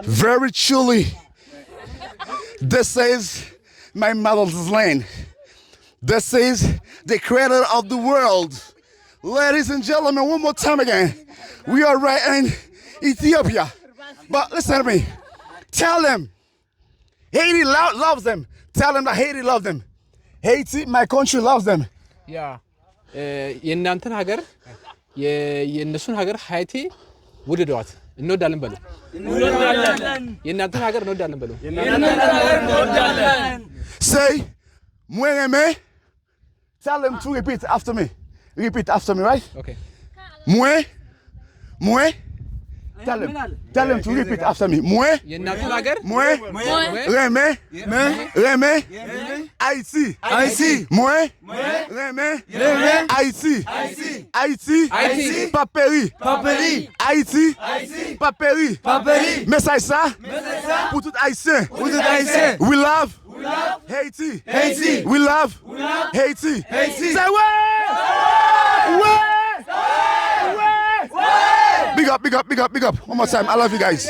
Very truly, this is my mother's land. This is the creator of the world. Ladies and gentlemen, one more time again. We are right in Ethiopia. But listen to me. Tell them Haiti loves them. Tell them that Haiti loves them. Haiti, my country, loves them. Yeah. የእናንተን ሀገር የእነሱን ሀገር ሃይቲ ውደዷት እንወዳለን በሉ የእናንተን ሀገር እንወዳለን በሉ Say moi tell them to repeat after me. Repeat after me, right? Okay. Moi tell them to repeat after me. Moi የእናንተን ሀገር Remé Haïti Moi Remé Haïti Paperi Haïti Paperi Message ça pour tout haïtien. We love Haiti. We love Haiti. Say ouais. Big up. One more time. I love you guys.